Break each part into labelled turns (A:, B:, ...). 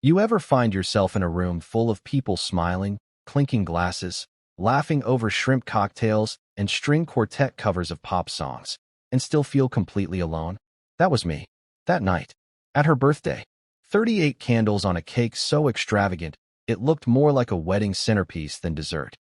A: You ever find yourself in a room full of people smiling, clinking glasses, laughing over shrimp cocktails, and string quartet covers of pop songs, and still feel completely alone? That was me. That night. At her birthday. 38 candles on a cake so extravagant, it looked more like a wedding centerpiece than dessert.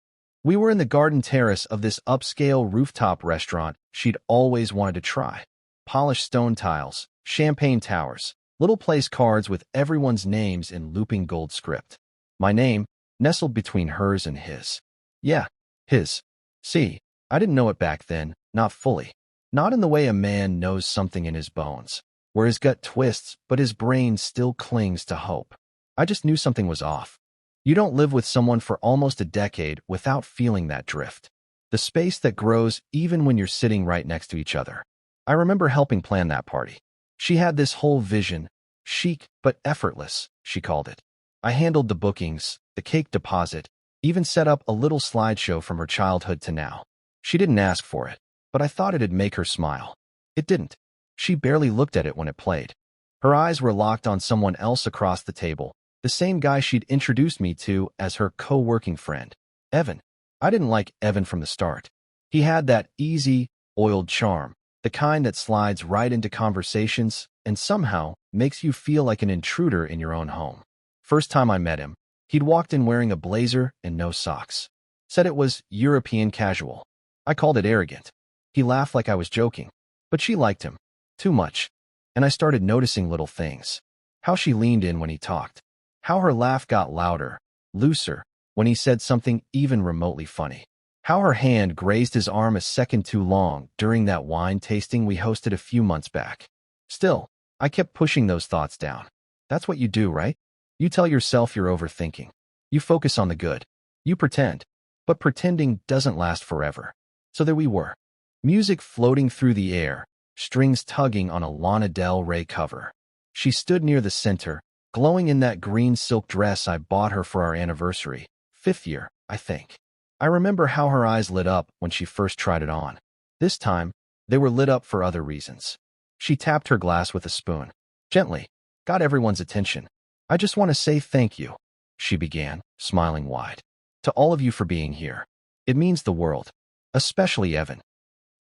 A: We were in the garden terrace of this upscale rooftop restaurant she'd always wanted to try. Polished stone tiles, champagne towers, little place cards with everyone's names in looping gold script. My name, nestled between hers and his. Yeah, his. See, I didn't know it back then, not fully. Not in the way a man knows something in his bones, where his gut twists but his brain still clings to hope. I just knew something was off. You don't live with someone for almost a decade without feeling that drift. The space that grows even when you're sitting right next to each other. I remember helping plan that party. She had this whole vision, chic but effortless, she called it. I handled the bookings, the cake deposit, even set up a little slideshow from her childhood to now. She didn't ask for it, but I thought it'd make her smile. It didn't. She barely looked at it when it played. Her eyes were locked on someone else across the table, the same guy she'd introduced me to as her co-working friend, Evan. I didn't like Evan from the start. He had that easy, oiled charm, the kind that slides right into conversations and somehow makes you feel like an intruder in your own home. First time I met him, he'd walked in wearing a blazer and no socks. Said it was European casual. I called it arrogant. He laughed like I was joking, but she liked him. Too much. And I started noticing little things. How she leaned in when he talked. How her laugh got louder, looser, when he said something even remotely funny. How her hand grazed his arm a second too long during that wine tasting we hosted a few months back. Still, I kept pushing those thoughts down. That's what you do, right? You tell yourself you're overthinking. You focus on the good. You pretend. But pretending doesn't last forever. So there we were. Music floating through the air, strings tugging on a Lana Del Rey cover. She stood near the center, glowing in that green silk dress I bought her for our anniversary, 5th year, I think. I remember how her eyes lit up when she first tried it on. This time, they were lit up for other reasons. She tapped her glass with a spoon. Gently. Got everyone's attention. I just want to say thank you, she began, smiling wide. To all of you for being here. It means the world. Especially Evan.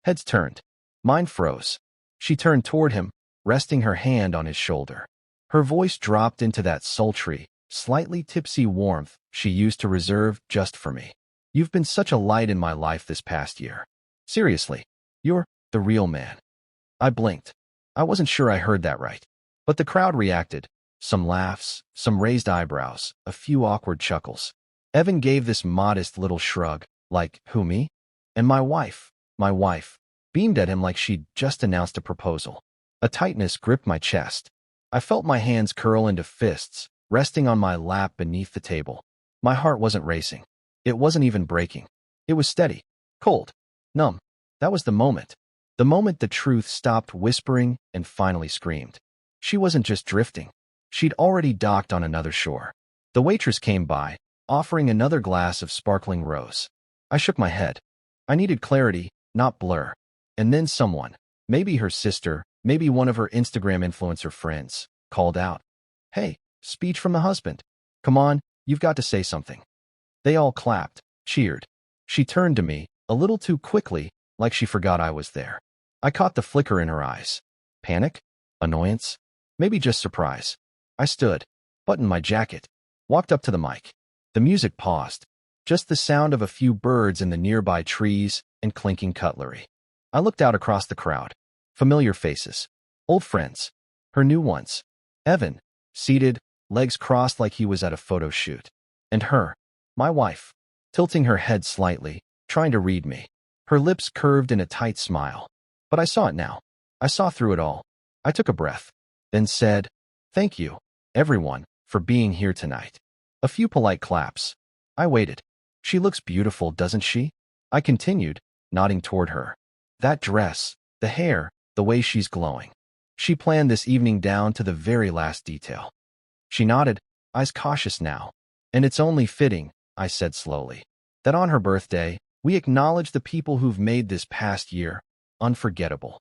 A: Heads turned. Mine froze. She turned toward him, resting her hand on his shoulder. Her voice dropped into that sultry, slightly tipsy warmth she used to reserve just for me. You've been such a light in my life this past year. Seriously, you're the real man. I blinked. I wasn't sure I heard that right. But the crowd reacted. Some laughs, some raised eyebrows, a few awkward chuckles. Evan gave this modest little shrug, like, who, me? And my wife, beamed at him like she'd just announced a proposal. A tightness gripped my chest. I felt my hands curl into fists, resting on my lap beneath the table. My heart wasn't racing. It wasn't even breaking. It was steady, cold, numb. That was the moment. The moment the truth stopped whispering and finally screamed. She wasn't just drifting. She'd already docked on another shore. The waitress came by, offering another glass of sparkling rose. I shook my head. I needed clarity, not blur. And then someone, maybe her sister, maybe one of her Instagram influencer friends, called out. Hey, speech from the husband. Come on, you've got to say something. They all clapped, cheered. She turned to me, a little too quickly, like she forgot I was there. I caught the flicker in her eyes. Panic? Annoyance? Maybe just surprise. I stood, buttoned my jacket, walked up to the mic. The music paused. Just the sound of a few birds in the nearby trees and clinking cutlery. I looked out across the crowd. Familiar faces. Old friends. Her new ones. Evan, seated, legs crossed like he was at a photo shoot. And her, my wife, tilting her head slightly, trying to read me. Her lips curved in a tight smile. But I saw it now. I saw through it all. I took a breath, then said, thank you, everyone, for being here tonight. A few polite claps. I waited. She looks beautiful, doesn't she? I continued, nodding toward her. That dress, the hair, the way she's glowing. She planned this evening down to the very last detail. She nodded, eyes cautious now. And it's only fitting, I said slowly, that on her birthday, we acknowledge the people who've made this past year unforgettable.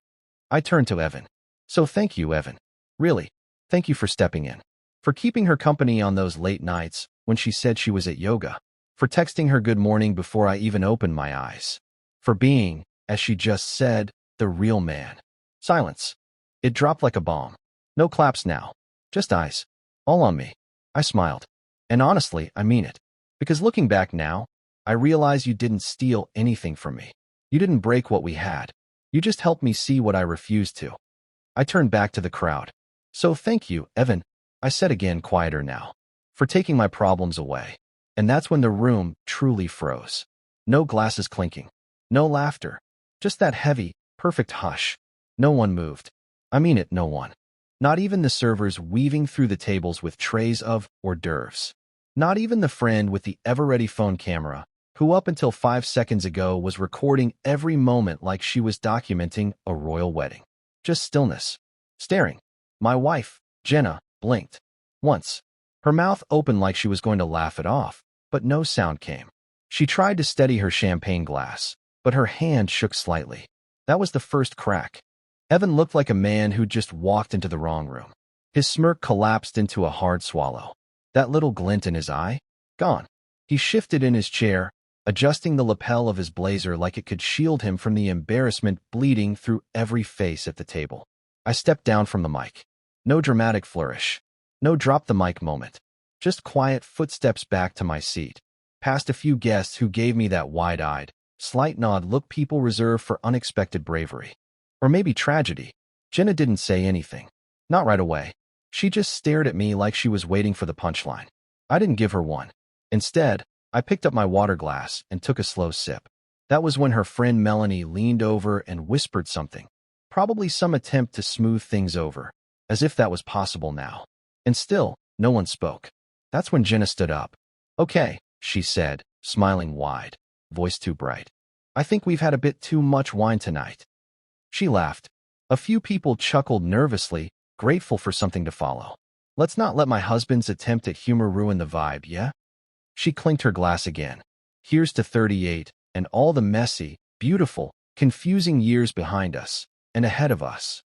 A: I turned to Evan. So thank you, Evan. Really, thank you for stepping in. for keeping her company on those late nights when she said she was at yoga, for texting her good morning before I even opened my eyes, for being, as she just said, the real man. Silence. It dropped like a bomb. No claps now. Just eyes. All on me. I smiled. And honestly, I mean it. Because looking back now, I realize you didn't steal anything from me. You didn't break what we had. You just helped me see what I refused to. I turned back to the crowd. So thank you, Evan, I said again, quieter now, for taking my problems away. And that's when the room truly froze. No glasses clinking. No laughter. Just that heavy, perfect hush. No one moved. I mean it, no one. Not even the servers weaving through the tables with trays of hors d'oeuvres. Not even the friend with the ever-ready phone camera, who up until 5 seconds ago was recording every moment like she was documenting a royal wedding. Just stillness. Staring. My wife, Jenna, blinked. Once. Her mouth opened like she was going to laugh it off, but no sound came. She tried to steady her champagne glass, but her hand shook slightly. That was the first crack. Evan looked like a man who'd just walked into the wrong room. His smirk collapsed into a hard swallow. That little glint in his eye? Gone. He shifted in his chair, adjusting the lapel of his blazer like it could shield him from the embarrassment bleeding through every face at the table. I stepped down from the mic. No dramatic flourish. No drop the mic moment. Just quiet footsteps back to my seat, past a few guests who gave me that wide-eyed, slight nod look people reserve for unexpected bravery. Or maybe tragedy. Jenna didn't say anything. Not right away. She just stared at me like she was waiting for the punchline. I didn't give her one. Instead, I picked up my water glass and took a slow sip. That was when her friend Melanie leaned over and whispered something. Probably some attempt to smooth things over, as if that was possible now. And still, no one spoke. That's when Jenna stood up. Okay, she said, smiling wide, voice too bright. I think we've had a bit too much wine tonight. She laughed. A few people chuckled nervously, grateful for something to follow. Let's not let my husband's attempt at humor ruin the vibe, yeah? She clinked her glass again. Here's to 38, and all the messy, beautiful, confusing years behind us, and ahead of us.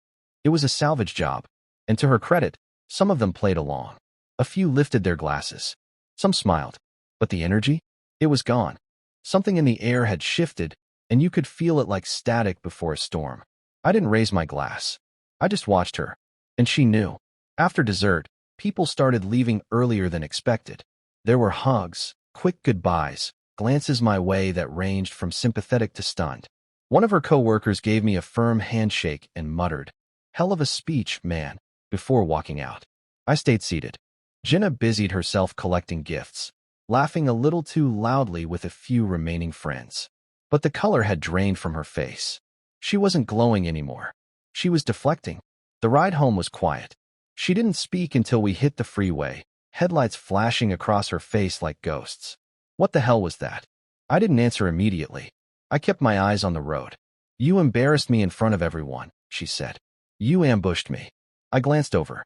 A: It was a salvage job, and to her credit, some of them played along. A few lifted their glasses. Some smiled. But the energy? It was gone. Something in the air had shifted, and you could feel it like static before a storm. I didn't raise my glass. I just watched her. And she knew. After dessert, people started leaving earlier than expected. There were hugs, quick goodbyes, glances my way that ranged from sympathetic to stunned. One of her coworkers gave me a firm handshake and muttered, "Hell of a speech, man," before walking out. I stayed seated. Jenna busied herself collecting gifts, laughing a little too loudly with a few remaining friends. But the color had drained from her face. She wasn't glowing anymore. She was deflecting. The ride home was quiet. She didn't speak until we hit the freeway, headlights flashing across her face like ghosts. What the hell was that? I didn't answer immediately. I kept my eyes on the road. You embarrassed me in front of everyone, she said. You ambushed me. I glanced over.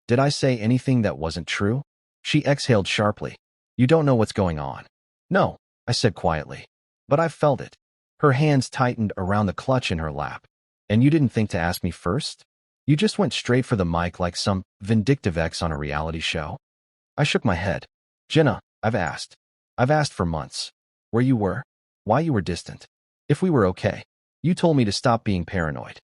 A: Did I say anything that wasn't true? She exhaled sharply. You don't know what's going on. No, I said quietly. But I felt it. Her hands tightened around the clutch in her lap. And you didn't think to ask me first? You just went straight for the mic like some vindictive ex on a reality show? I shook my head. Jenna, I've asked. I've asked for months. Where you were? Why you were distant? If we were okay. You told me to stop being paranoid.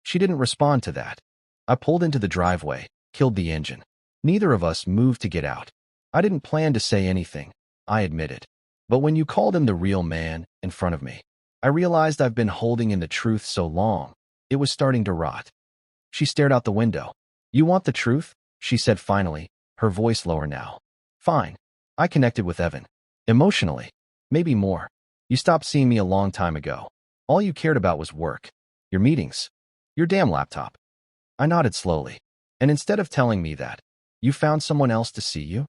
A: She didn't respond to that. I pulled into the driveway, killed the engine. Neither of us moved to get out. I didn't plan to say anything, I admitted. But when you called him the real man in front of me, I realized I've been holding in the truth so long, it was starting to rot. She stared out the window. You want the truth? She said finally, her voice lower now. Fine. I connected with Evan. Emotionally. Maybe more. You stopped seeing me a long time ago. All you cared about was work. Your meetings. Your damn laptop. I nodded slowly. And instead of telling me that, you found someone else to see you?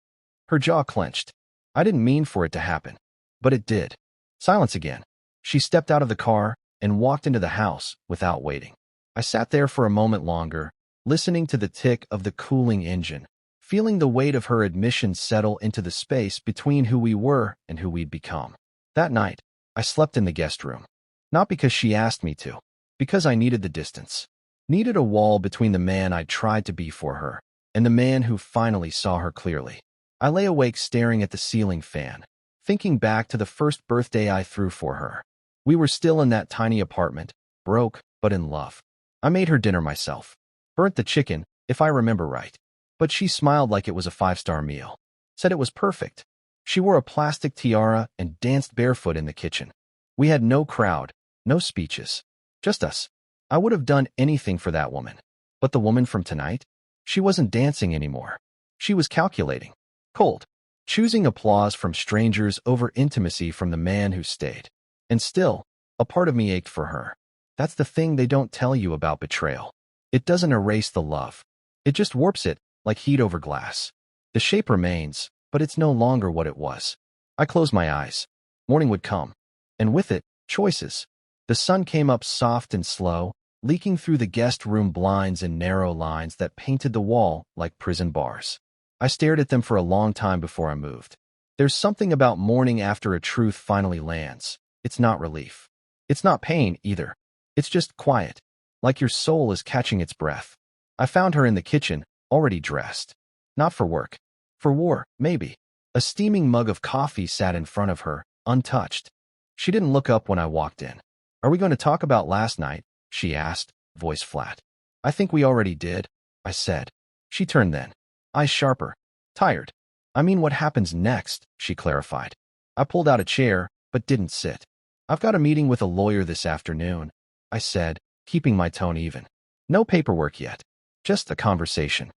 A: Her jaw clenched. I didn't mean for it to happen. But it did. Silence again. She stepped out of the car and walked into the house without waiting. I sat there for a moment longer, listening to the tick of the cooling engine, feeling the weight of her admission settle into the space between who we were and who we'd become. That night, I slept in the guest room. Not because she asked me to, because I needed the distance. Needed a wall between the man I'd tried to be for her and the man who finally saw her clearly. I lay awake staring at the ceiling fan, thinking back to the first birthday I threw for her. We were still in that tiny apartment, broke, but in love. I made her dinner myself. Burnt the chicken, if I remember right. But she smiled like it was a 5-star meal. Said it was perfect. She wore a plastic tiara and danced barefoot in the kitchen. We had no crowd, no speeches. Just us. I would have done anything for that woman. But the woman from tonight? She wasn't dancing anymore. She was calculating. Cold. Choosing applause from strangers over intimacy from the man who stayed. And still, a part of me ached for her. That's the thing they don't tell you about betrayal. It doesn't erase the love. It just warps it, like heat over glass. The shape remains, but it's no longer what it was. I closed my eyes. Morning would come. And with it, choices. The sun came up soft and slow, leaking through the guest room blinds in narrow lines that painted the wall like prison bars. I stared at them for a long time before I moved. There's something about morning after a truth finally lands. It's not relief. It's not pain, either. It's just quiet, like your soul is catching its breath. I found her in the kitchen, already dressed. Not for work. For war, maybe. A steaming mug of coffee sat in front of her, untouched. She didn't look up when I walked in. Are we going to talk about last night? She asked, voice flat. I think we already did, I said. She turned then. Eyes sharper. Tired. I mean what happens next, she clarified. I pulled out a chair, but didn't sit. I've got a meeting with a lawyer this afternoon, I said, keeping my tone even. No paperwork yet. Just a conversation.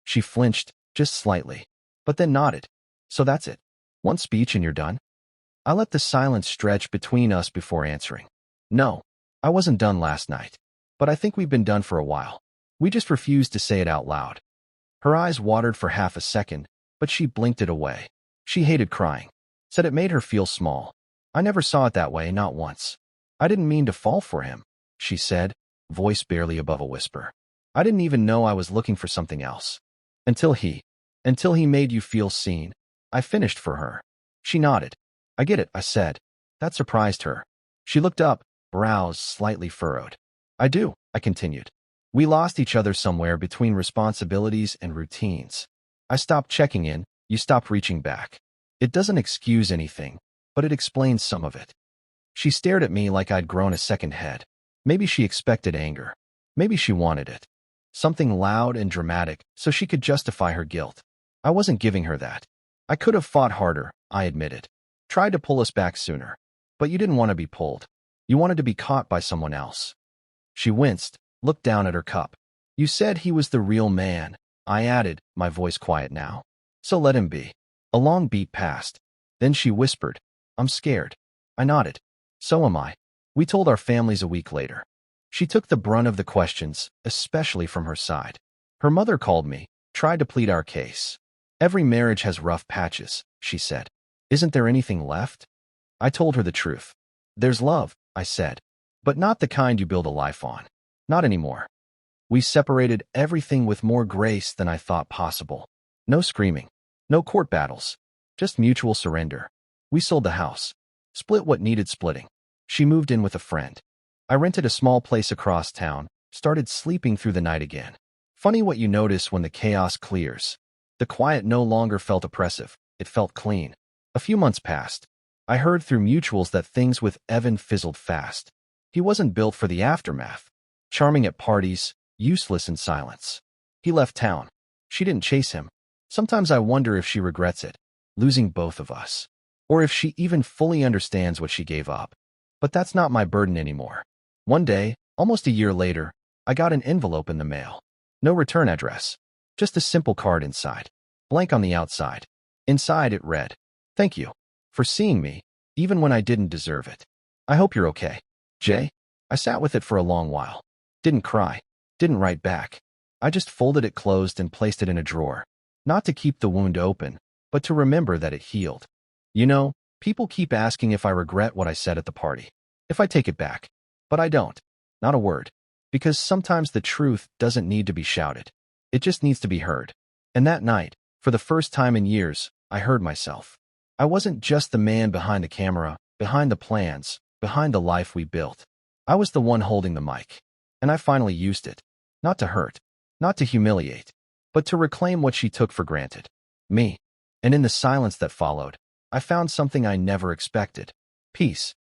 A: She flinched, just slightly, but then nodded. So that's it. One speech and you're done? I let the silence stretch between us before answering. No, I wasn't done last night, but I think we've been done for a while. We just refused to say it out loud. Her eyes watered for half a second, but she blinked it away. She hated crying. Said it made her feel small. I never saw it that way, not once. I didn't mean to fall for him, she said, voice barely above a whisper. I didn't even know I was looking for something else. Until he made you feel seen. I finished for her. She nodded. I get it, I said. That surprised her. She looked up, brows slightly furrowed. I do, I continued. We lost each other somewhere between responsibilities and routines. I stopped checking in, you stopped reaching back. It doesn't excuse anything, but it explains some of it. She stared at me like I'd grown a second head. Maybe she expected anger. Maybe she wanted it. Something loud and dramatic so she could justify her guilt. I wasn't giving her that. I could have fought harder, I admitted. Tried to pull us back sooner. But you didn't want to be pulled. You wanted to be caught by someone else. She winced, looked down at her cup. You said he was the real man, I added, my voice quiet now. So let him be. A long beat passed. Then she whispered, I'm scared. I nodded. So am I. We told our families a week later. She took the brunt of the questions, especially from her side. Her mother called me, tried to plead our case. Every marriage has rough patches, she said. Isn't there anything left? I told her the truth. There's love, I said. But not the kind you build a life on. Not anymore. We separated everything with more grace than I thought possible. No screaming. No court battles. Just mutual surrender. We sold the house. Split what needed splitting. She moved in with a friend. I rented a small place across town, started sleeping through the night again. Funny what you notice when the chaos clears. The quiet no longer felt oppressive. It felt clean. A few months passed. I heard through mutuals that things with Evan fizzled fast. He wasn't built for the aftermath. Charming at parties, useless in silence. He left town. She didn't chase him. Sometimes I wonder if she regrets it, losing both of us. Or if she even fully understands what she gave up. But that's not my burden anymore. One day, almost a year later, I got an envelope in the mail. No return address. Just a simple card inside. Blank on the outside. Inside it read, Thank you for seeing me, even when I didn't deserve it. I hope you're okay. Jay. I sat with it for a long while. Didn't cry. Didn't write back. I just folded it closed and placed it in a drawer. Not to keep the wound open, but to remember that it healed. You know, people keep asking if I regret what I said at the party. If I take it back. But I don't. Not a word. Because sometimes the truth doesn't need to be shouted. It just needs to be heard. And that night, for the first time in years, I heard myself. I wasn't just the man behind the camera, behind the plans, behind the life we built. I was the one holding the mic. And I finally used it. Not to hurt. Not to humiliate. but to reclaim what she took for granted, me. And in the silence that followed, I found something I never expected: peace.